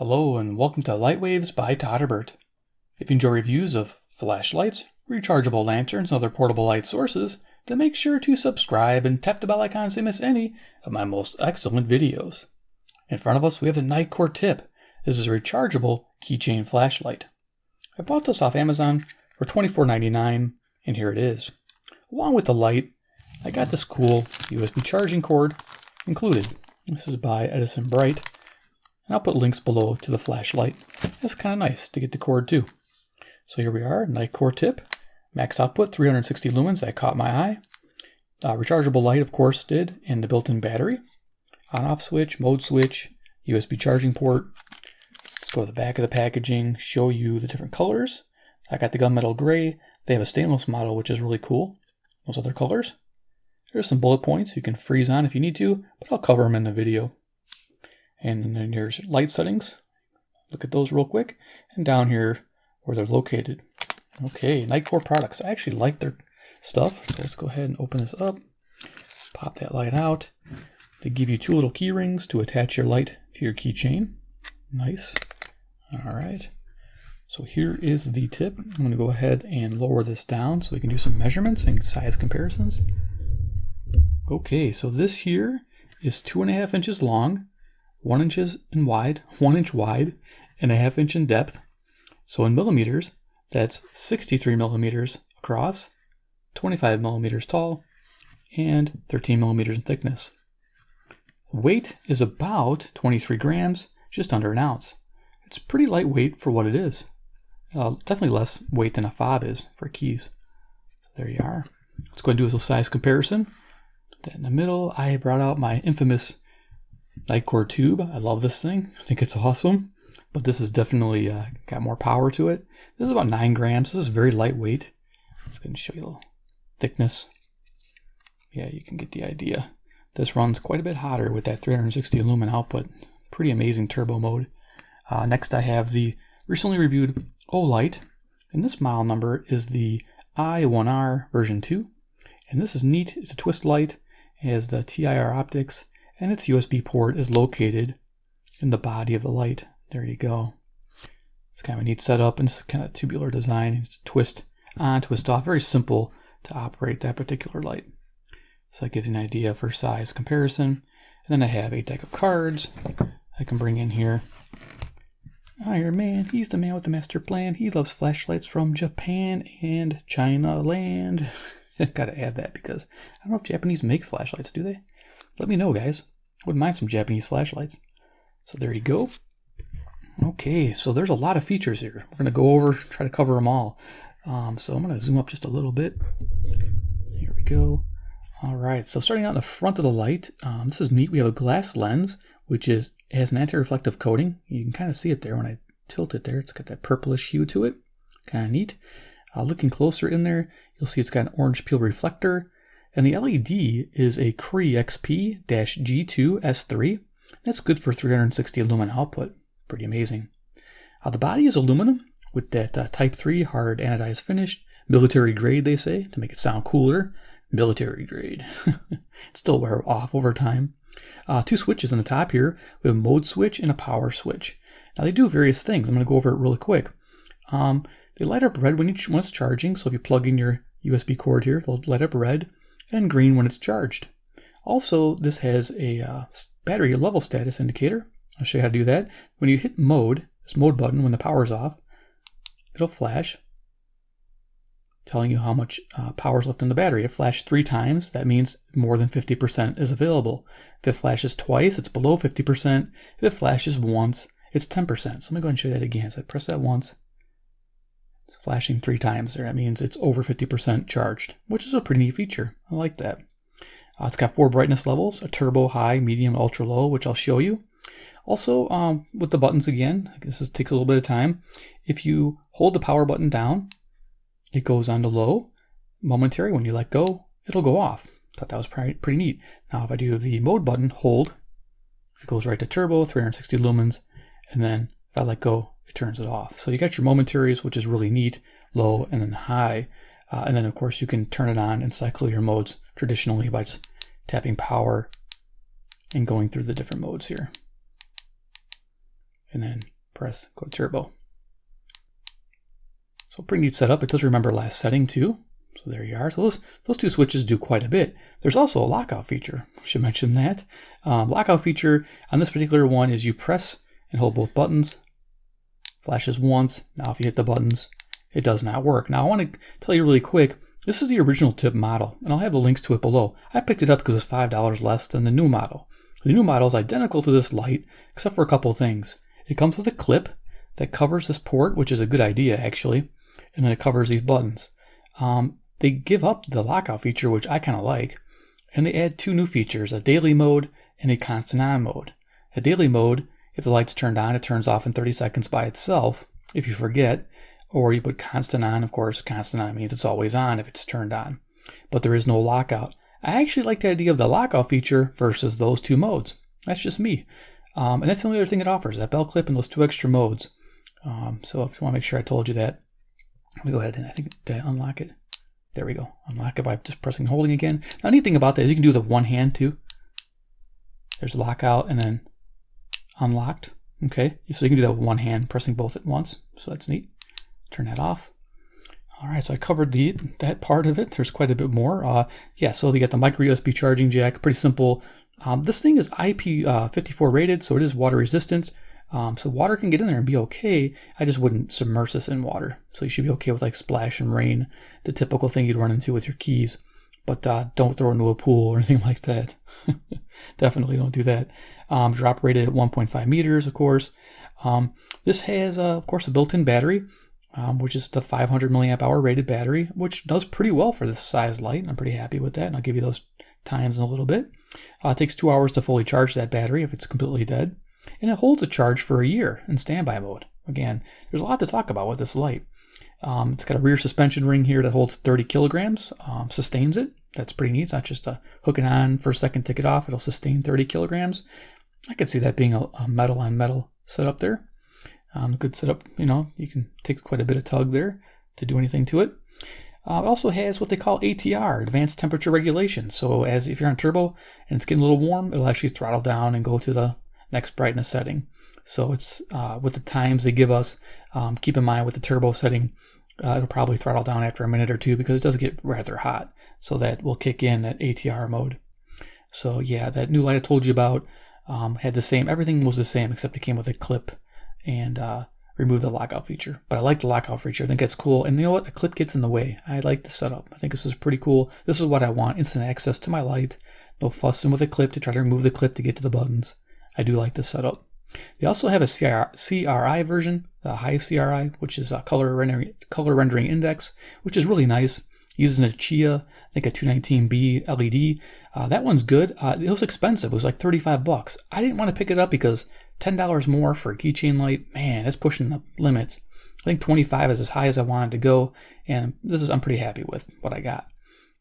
Hello and welcome to Lightwaves by todderbert. If you enjoy reviews of flashlights, rechargeable lanterns, and other portable light sources, then make sure to subscribe and tap the bell icon so you miss any of my most excellent videos. In front of us we have the NiteCore TIP. This is a rechargeable keychain flashlight. I bought this off Amazon for $24.99 and here it is. Along with the light, I got this cool USB charging cord included. This is by Edison Bright. And I'll put links below to the flashlight. It's kind of nice to get the cord too. So here we are, NiteCore TIP. Max output 360 lumens, that caught my eye. Rechargeable light, of course, did, and the built-in battery. On-off switch, mode switch, USB charging port. Let's go to the back of the packaging, show you the different colors. I got the gunmetal gray. They have a stainless model, which is really cool. Those other colors. There's some bullet points you can freeze on if you need to, but I'll cover them in the video. And then there's light settings. Look at those real quick. And down here where they're located. Okay, NiteCore products. I actually like their stuff. So let's go ahead and open this up. Pop that light out. They give you two little key rings to attach your light to your keychain. Nice. All right. So here is the tip. I'm going to go ahead and lower this down so we can do some measurements and size comparisons. Okay, so this here is 2.5 inches long. 1 inch wide, and a ½ inch in depth. So in millimeters, that's 63 millimeters across, 25 millimeters tall, and 13 millimeters in thickness. Weight is about 23 grams, just under an ounce. It's pretty lightweight for what it is. Definitely less weight than a fob is for keys. So there you are. Let's go ahead and do a little size comparison. Put that in the middle. I brought out my infamous NiteCore tube. I love this thing. I think it's awesome, but this is definitely got more power to it. This is about 9 grams. This is very lightweight. Let's go ahead and show you a little thickness. Yeah, you can get the idea. This runs quite a bit hotter with that 360 lumen output. Pretty amazing turbo mode. Next I have the recently reviewed Olight, and this model number is the I1R version 2. And this is neat. It's a twist light. It has the TIR optics. And its USB port is located in the body of the light. There you go. It's kind of a neat setup, and it's kind of tubular design. It's twist on, twist off. Very simple to operate that particular light. So that gives you an idea for size comparison. And then I have a deck of cards I can bring in here. Iron Man, he's the man with the master plan. He loves flashlights from Japan and China land. Gotta add that because I don't know if Japanese make flashlights, do they? Let me know, guys. Wouldn't mind some Japanese flashlights. So there you go. Okay, so there's a lot of features here. We're going to go over, try to cover them all. So I'm going to zoom up just a little bit. Here we go. All right, so starting out in the front of the light, this is neat. We have a glass lens, which has an anti-reflective coating. You can kind of see it there when I tilt it there. It's got that purplish hue to it. Kind of neat. Looking closer in there, you'll see it's got an orange peel reflector. And the LED is a Cree XP-G2 S3. That's good for 360 lumen output. Pretty amazing. The body is aluminum with that Type 3 hard anodized finish. Military grade, they say, to make it sound cooler. Military grade. It still wear off over time. 2 switches on the top here. We have a mode switch and a power switch. Now they do various things. I'm going to go over it really quick. They light up red when it's charging. So if you plug in your USB cord here, they'll light up red. And green when it's charged. Also, this has a battery level status indicator. I'll show you how to do that. When you hit mode, this mode button, when the power's off, it'll flash, telling you how much power is left in the battery. It flashed 3 times. That means more than 50% is available. If it flashes twice, it's below 50%. If it flashes once, it's 10%. So let me go ahead and show you that again. So I press that once. It's flashing 3 times there. That means it's over 50% charged, which is a pretty neat feature. I like that. It's got 4 brightness levels, a turbo, high, medium, ultra low, which I'll show you. Also, with the buttons again, I guess it takes a little bit of time. If you hold the power button down, it goes on to low. Momentary, when you let go, it'll go off. Thought that was pretty neat. Now, if I do the mode button, hold, it goes right to turbo, 360 lumens, and then if I let go, it turns it off. So you got your momentaries, which is really neat, low and then high. And then of course you can turn it on and cycle your modes traditionally by just tapping power and going through the different modes here. And then press, go to turbo. So pretty neat setup. It does remember last setting too. So there you are. So those two switches do quite a bit. There's also a lockout feature. I should mention that. Lockout feature on this particular one is you press and hold both buttons. Flashes once. Now if you hit the buttons, it does not work. Now I want to tell you really quick, this is the original TIP model, and I'll have the links to it below. I picked it up because it's $5 less than the new model. The new model is identical to this light, except for a couple of things. It comes with a clip that covers this port, which is a good idea actually, and then it covers these buttons. They give up the lockout feature, which I kind of like, and they add two new features, a daily mode and a constant on mode. A daily mode, if the light's turned on, it turns off in 30 seconds by itself if you forget, or you put constant on. Of course, constant on means it's always on if it's turned on, but there is no lockout. I actually like the idea of the lockout feature versus those two modes. That's just me. And that's the only other thing it offers, that bell clip and those two extra modes. So if you want to make sure I told you that, let me go ahead and I think did I unlock it? There we go. Unlock it by just pressing and holding again. Now, neat thing about that is you can do it with one hand too. There's lockout and then unlocked. Okay, so you can do that with one hand, pressing both at once. So that's neat. Turn that off. All right, so I covered that part of it. There's quite a bit more. Yeah, so you got the micro USB charging jack. Pretty simple. This thing is IP54 rated, so it is water resistant. So water can get in there and be okay. I just wouldn't submerge this in water. So you should be okay with like splash and rain, the typical thing you'd run into with your keys. But don't throw it into a pool or anything like that. Definitely don't do that. Drop rated at 1.5 meters, of course. This has, of course, a built-in battery, which is the 500 milliamp hour rated battery, which does pretty well for this size light. I'm pretty happy with that, and I'll give you those times in a little bit. It takes 2 hours to fully charge that battery if it's completely dead. And it holds a charge for a year in standby mode. Again, there's a lot to talk about with this light. It's got a rear suspension ring here that holds 30 kilograms, sustains it. That's pretty neat. It's not just a hook it on for a second, take it off. It'll sustain 30 kilograms. I could see that being a metal on metal setup there. Good setup, you can take quite a bit of tug there to do anything to it. It also has what they call ATR, Advanced Temperature Regulation. So if you're on turbo and it's getting a little warm, it'll actually throttle down and go to the next brightness setting. So it's with the times they give us, keep in mind with the turbo setting, it'll probably throttle down after a minute or two because it does get rather hot. So that will kick in that ATR mode. So yeah, that new light I told you about had the same, everything was the same except it came with a clip and remove the lockout feature. But I like the lockout feature. I think it's cool. And you know what? A clip gets in the way. I like the setup. I think this is pretty cool. This is what I want. Instant access to my light. No fussing with a clip to try to remove the clip to get to the buttons. I do like this setup. They also have a CRI version, the high CRI, which is a color rendering index, which is really nice. Using a Chia, I think a 219B LED. That one's good. It was expensive. It was like 35 bucks. I didn't want to pick it up because $10 more for a keychain light, man, that's pushing the limits. I think 25 is as high as I wanted to go, and I'm pretty happy with what I got.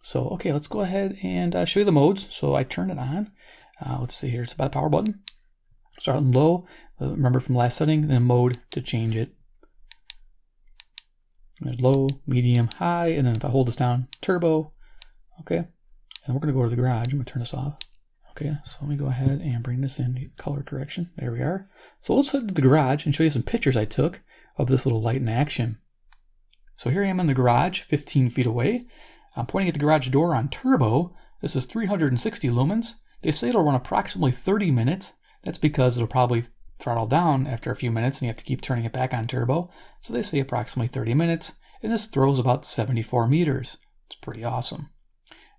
So, okay, let's go ahead and show you the modes. So I turn it on. Let's see here. It's about the power button. Start on low. Remember from last setting, then mode to change it. There's low, medium, high, and then if I hold this down, turbo. Okay, and we're going to go to the garage. I'm going to turn this off. Okay, so let me go ahead and bring this in color correction. There we are. So let's head to the garage and show you some pictures I took of this little light in action. So here I am in the garage, 15 feet away. I'm pointing at the garage door on turbo. This is 360 lumens. They say it'll run approximately 30 minutes. That's because it'll probably throttle down after a few minutes and you have to keep turning it back on turbo. So they say approximately 30 minutes, and this throws about 74 meters. It's pretty awesome.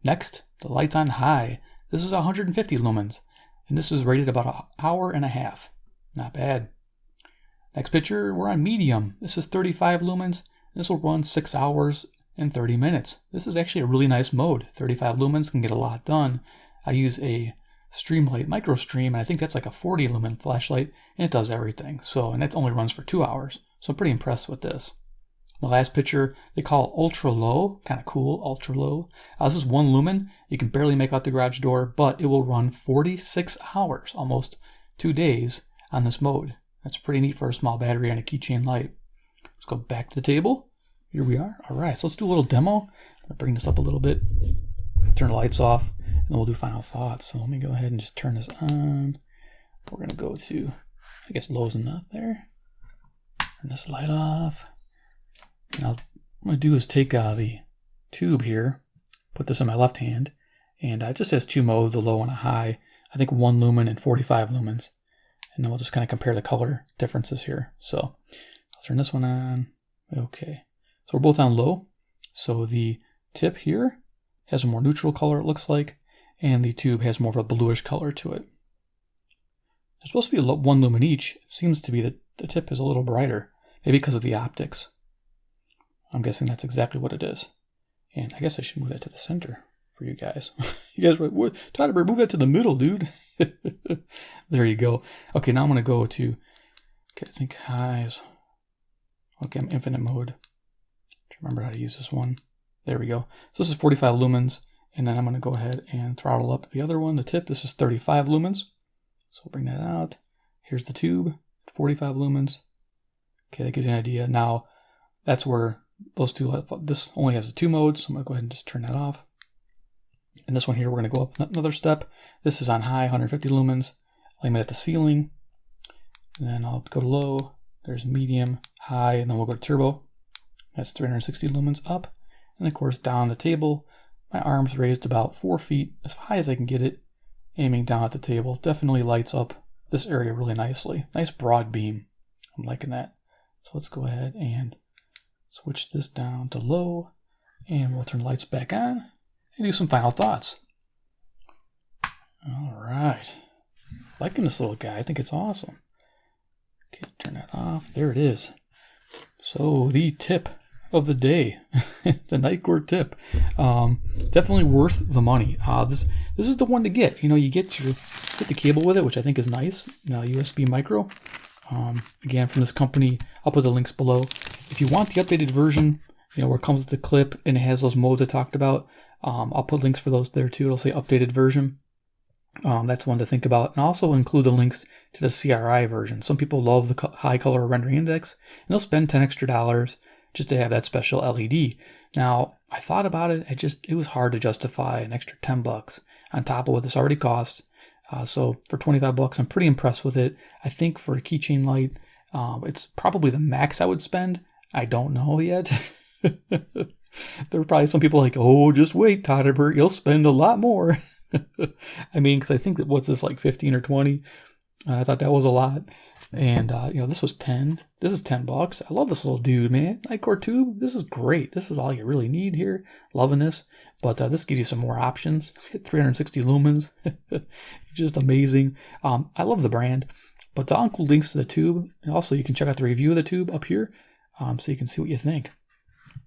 Next, the light's on high. This is 150 lumens, and this is rated about an hour and a half. Not bad. Next picture, we're on medium. This is 35 lumens. This will run 6 hours and 30 minutes. This is actually a really nice mode. 35 lumens can get a lot done. I use a Streamlight Micro Stream, and I think that's like a 40 lumen flashlight, and it does everything. And that only runs for 2 hours. So I'm pretty impressed with this. The last picture they call ultra low, kind of cool, ultra low. This is 1 lumen. You can barely make out the garage door, but it will run 46 hours, almost 2 days on this mode. That's pretty neat for a small battery and a keychain light. Let's go back to the table. Here we are. All right, so let's do a little demo. I'll bring this up a little bit, turn the lights off, and then we'll do final thoughts. So let me go ahead and just turn this on. We're going to go to, I guess, low's enough there. Turn this light off. Now, what I'm going to do is take the tube here, put this in my left hand, and it just has two modes, a low and a high. I think 1 lumen and 45 lumens. And then we'll just kind of compare the color differences here. So I'll turn this one on. Okay. So we're both on low. So the tip here has a more neutral color, it looks like, and the tube has more of a bluish color to it. There's supposed to be 1 lumen each. It seems to be that the tip is a little brighter, maybe because of the optics. I'm guessing that's exactly what it is. And I guess I should move that to the center for you guys. You guys were like, todderbert, move that to the middle, dude. There you go. Okay, now I'm going to go to, okay, I think highs. Okay, I'm infinite mode. Remember how to use this one. There we go. So this is 45 lumens, and then I'm going to go ahead and throttle up the other one, the tip. This is 35 lumens. So we'll bring that out. Here's the tube, 45 lumens. Okay, that gives you an idea. Now, that's where those two, this only has the 2 modes, so I'm going to go ahead and just turn that off. And this one here, we're going to go up another step. This is on high, 150 lumens. Aim it at the ceiling. And then I'll go to low. There's medium, high, and then we'll go to turbo. That's 360 lumens up. And of course, down the table, my arm's raised about 4 feet, as high as I can get it, aiming down at the table. Definitely lights up this area really nicely. Nice broad beam. I'm liking that. So let's go ahead and switch this down to low, and we'll turn the lights back on and do some final thoughts. All right. Liking this little guy. I think it's awesome. Okay, turn that off. There it is. So the tip of the day, the NiteCore tip, definitely worth the money. This is the one to get. You know, you get the cable with it, which I think is nice. USB micro. Again, from this company, I'll put the links below. If you want the updated version, you know, where it comes with the clip and it has those modes I talked about, I'll put links for those there too. It'll say updated version. That's one to think about. And I'll also include the links to the CRI version. Some people love the high color rendering index, and they'll spend $10 extra just to have that special LED. Now, I thought about it. It was hard to justify an extra $10 on top of what this already costs. So for $25, I'm pretty impressed with it. I think for a keychain light, it's probably the max I would spend. I don't know yet. There are probably some people like, oh, just wait, todderbert, you'll spend a lot more. I mean, because I think that what's this, like 15 or 20? I thought that was a lot. And, you know, this was 10. This is $10. I love this little dude, man. NiteCore tube, this is great. This is all you really need here. Loving this. But this gives you some more options. 360 lumens. Just amazing. I love the brand. But I'll include links to the tube. And also, you can check out the review of the tube up here so you can see what you think.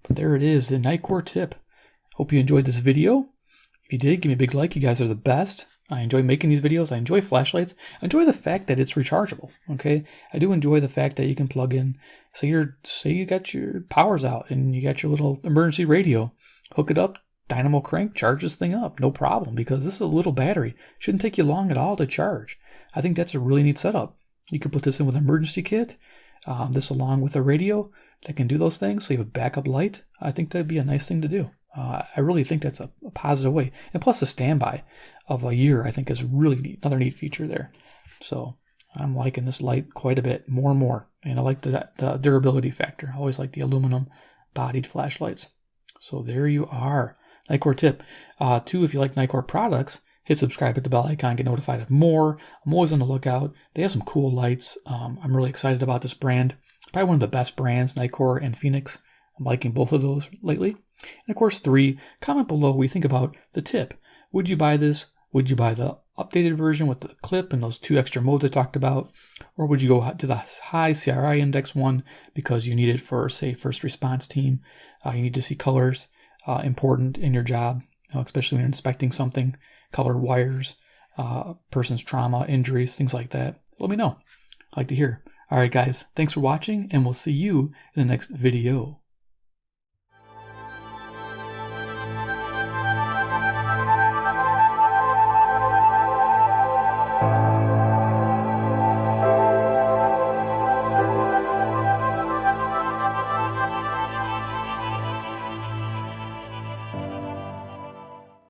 But there it is, the NiteCore tip. Hope you enjoyed this video. If you did, give me a big like. You guys are the best. I enjoy making these videos. I enjoy flashlights. I enjoy the fact that it's rechargeable. Okay, I do enjoy the fact that you can plug in. Say you got your powers out and you got your little emergency radio. Hook it up, dynamo crank, charge this thing up. No problem, because this is a little battery. Shouldn't take you long at all to charge. I think that's a really neat setup. You could put this in with an emergency kit. This along with a radio that can do those things. So you have a backup light. I think that'd be a nice thing to do. I really think that's a positive way. And plus the standby of a year, I think is really neat. Another neat feature there. So I'm liking this light quite a bit, more and more. And I like the durability factor. I always like the aluminum bodied flashlights. So there you are. NiteCore tip. 2, if you like NiteCore products, hit subscribe, hit the bell icon, get notified of more. I'm always on the lookout. They have some cool lights. I'm really excited about this brand. Probably one of the best brands, NiteCore and Phoenix. I'm liking both of those lately. And of course, 3, comment below what you think about the tip. Would you buy this? Would you buy the updated version with the clip and those 2 extra modes I talked about? Or would you go to the high CRI index one because you need it for, say, first response team? You need to see colors, important in your job, especially when you're inspecting something, color wires, person's trauma, injuries, things like that. Let me know. I'd like to hear. All right, guys, thanks for watching, and we'll see you in the next video.